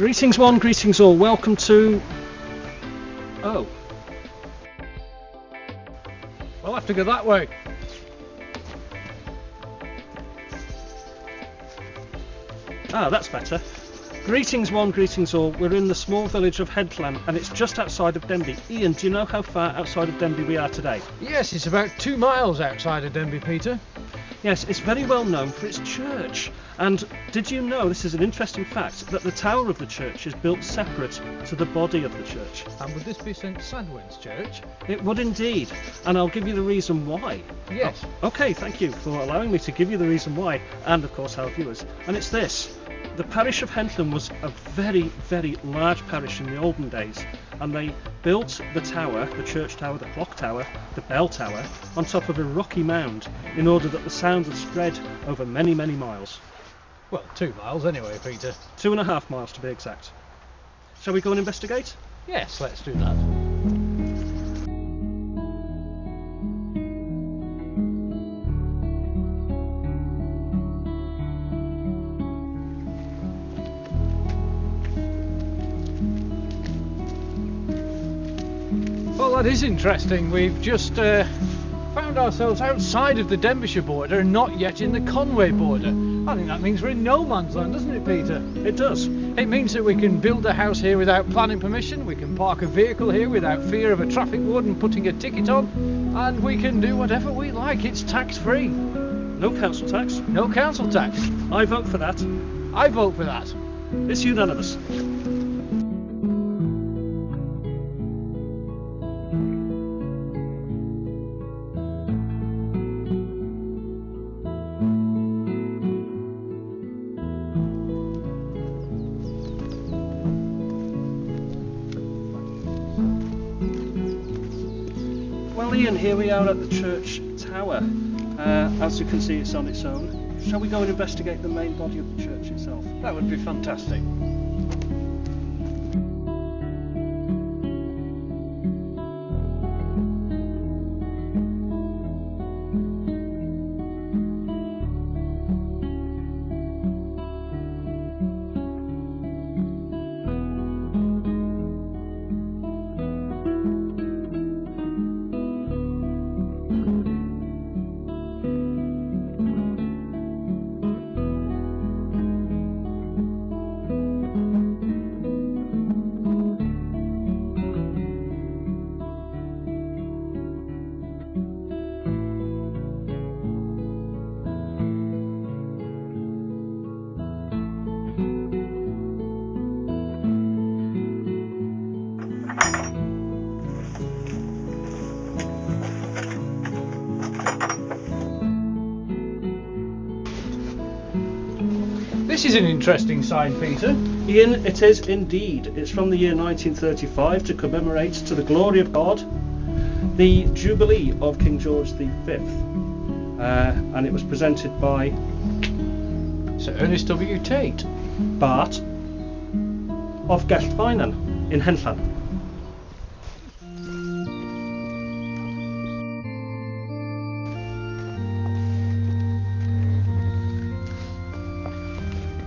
Greetings one, greetings all, welcome to... Oh. We'll have to go that way. Ah, that's better. Greetings one, greetings all, we're in the small village of Henllan and it's just outside of Denby. Ian, do you know how far outside of Denby we are today? Yes, it's about 2 miles outside of Denby, Peter. Yes, it's very well known for its church. And did you know, this is an interesting fact, that the tower of the church is built separate to the body of the church? And would this be St Sadwin's Church? It would indeed, and I'll give you the reason why. Yes. Oh, okay, thank you for allowing me to give you the reason why, and of course our viewers. And it's this. The parish of Henllan was a very, very large parish in the olden days, and they built the tower, the church tower, the clock tower, the bell tower, on top of a rocky mound in order that the sound would spread over many, many miles. Well, 2 miles anyway, Peter. 2.5 miles to be exact. Shall we go and investigate? Yes, let's do that. Well, that is interesting. We've just found ourselves outside of the Denbighshire border and not yet in the Conway border. I think that means we're in no man's land, doesn't it, Peter? It does. It means that we can build a house here without planning permission, we can park a vehicle here without fear of a traffic warden putting a ticket on, and we can do whatever we like. It's tax-free. No council tax. No council tax. I vote for that. I vote for that. It's unanimous. Well, Ian, here we are at the church tower. As you can see, it's on its own. Shall we go and investigate the main body of the church itself? That would be fantastic. This is an interesting sign, Peter. Ian, it is indeed. It's from the year 1935 to commemorate, to the glory of God, the Jubilee of King George V. And it was presented by Sir Ernest W. Tate, Bart of Denbighshire in Henllan.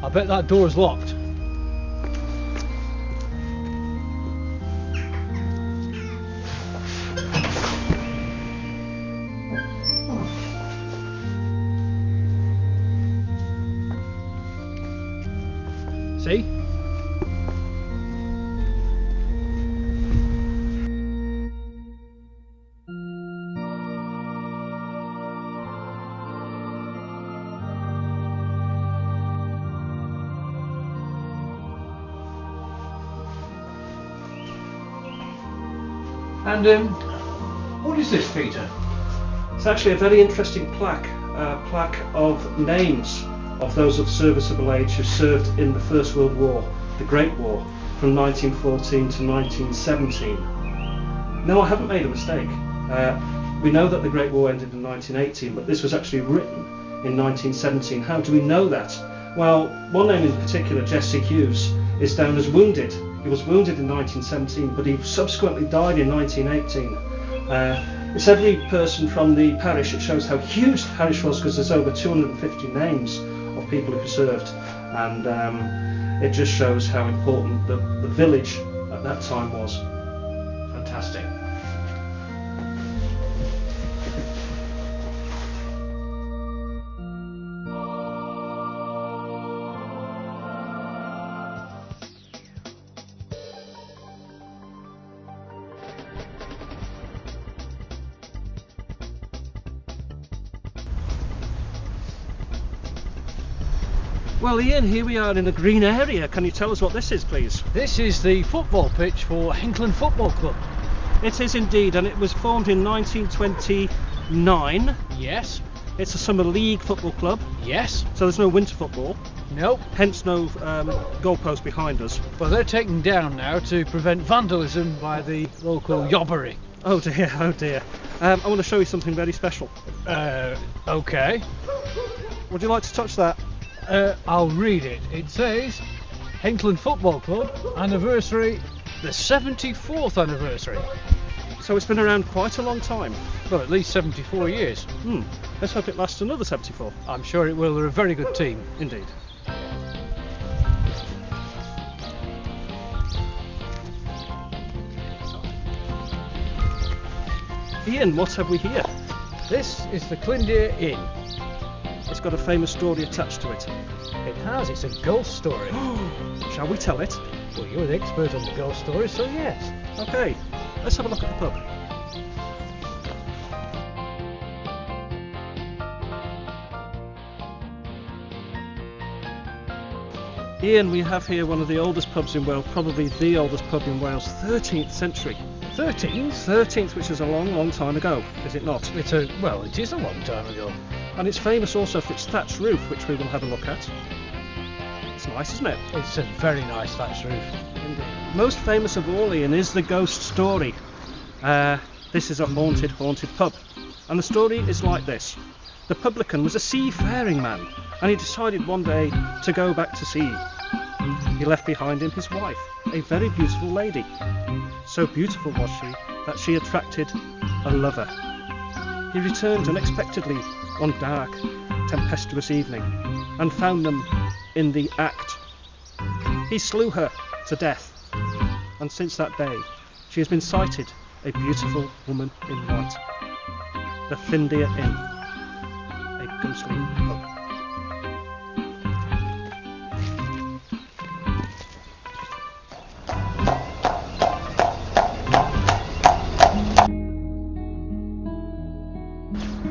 I bet that door's locked. See? And what is this, Peter? It's actually a very interesting plaque, plaque of names of those of serviceable age who served in the First World War, the Great War, from 1914 to 1917. No, I haven't made a mistake. We know that the Great War ended in 1918, but this was actually written in 1917. How do we know that? Well, one name in particular, Jesse Hughes, is down as wounded. He was wounded in 1917, but he subsequently died in 1918. It's every person from the parish. It shows how huge the parish was because there's over 250 names of people who served. and it just shows how important the village at that time was. Fantastic. Well, Ian, here we are in a green area. Can you tell us what this is, please? This is the football pitch for Henllan Football Club. It is indeed, and it was formed in 1929. Yes. It's a summer league football club. Yes. So there's no winter football. Nope. Hence no goalpost behind us. Well, they're taken down now to prevent vandalism by the local yobbery. Oh dear, oh dear. I want to show you something very special. Okay. Would you like to touch that? I'll read it. It says, Henllan Football Club, anniversary, the 74th anniversary. So it's been around quite a long time. Well, at least 74 years. Let's hope it lasts another 74. I'm sure it will. They're a very good team. Indeed. Ian, what have we here? This is the Clindeer Inn. It's got a famous story attached to it. It has. It's a ghost story. Shall we tell it? Well, you're the expert on the ghost stories, so yes. Okay, let's have a look at the pub. Ian, we have here one of the oldest pubs in Wales, probably the oldest pub in Wales, 13th century. 13th? 13th, which is a long, long time ago, is it not? It is a long time ago. And it's famous also for its thatched roof, which we will have a look at. It's nice, isn't it? It's a very nice thatched roof. Indeed. Most famous of all, Ian, is the ghost story. This is a haunted pub. And the story is like this. The publican was a seafaring man, and he decided one day to go back to sea. He left behind him his wife, a very beautiful lady. So beautiful was she that she attracted a lover. He returned unexpectedly one dark, tempestuous evening and found them in the act. He slew her to death, and since that day she has been sighted, a beautiful woman in white. The Clindeer Inn, a ghostly pub.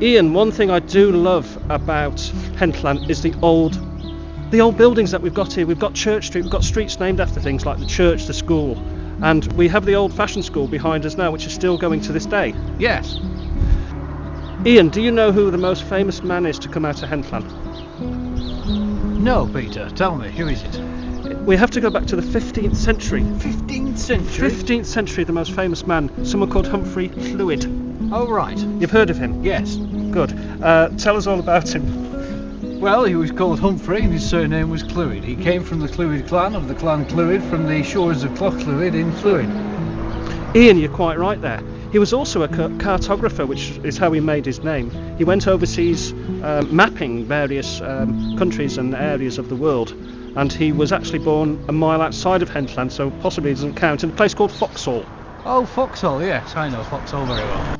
Ian, one thing I do love about Henllan is the old buildings that we've got here. We've got Church Street, we've got streets named after things like the church, the school, and we have the old-fashioned school behind us now, which is still going to this day. Yes. Ian, do you know who the most famous man is to come out of Henllan? No, Peter, tell me, who is it? We have to go back to the 15th century. 15th century? 15th century, the most famous man, someone called Humphrey Llwyd. Oh, right. You've heard of him? Yes. Good. Tell us all about him. Well, he was called Humphrey and his surname was Llwyd. He came from the Llwyd clan of the Clan Llwyd from the shores of Cloch Llwyd in Llwyd. Ian, you're quite right there. He was also a cartographer, which is how he made his name. He went overseas mapping various countries and areas of the world, and he was actually born a mile outside of Henllan, so possibly it doesn't count, in a place called Foxhall. Oh, Foxhall, yes, I know Foxhall very well.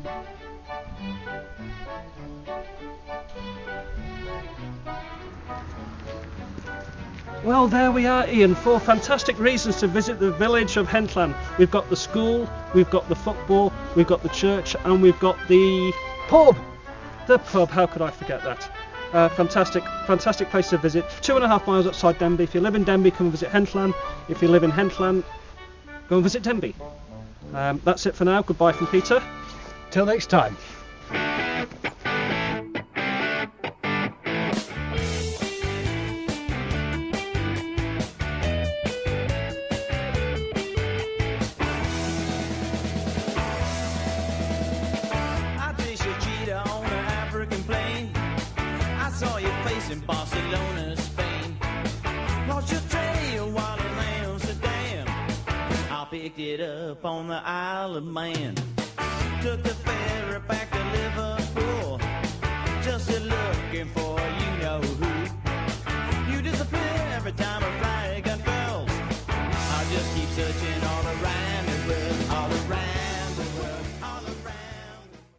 Well, there we are, Ian, 4 fantastic reasons to visit the village of Henllan. We've got the school, we've got the football, we've got the church, and we've got the pub. The pub, how could I forget that? Fantastic place to visit. 2.5 miles outside Denby. If you live in Denby, come and visit Henllan. If you live in Henllan, go and visit Denby. That's it for now. Goodbye from Peter. Till next time. In Barcelona, Spain. Lost your trail while in Amsterdam. I picked it up on the Isle of Man. Took the ferry back to Liverpool, just looking for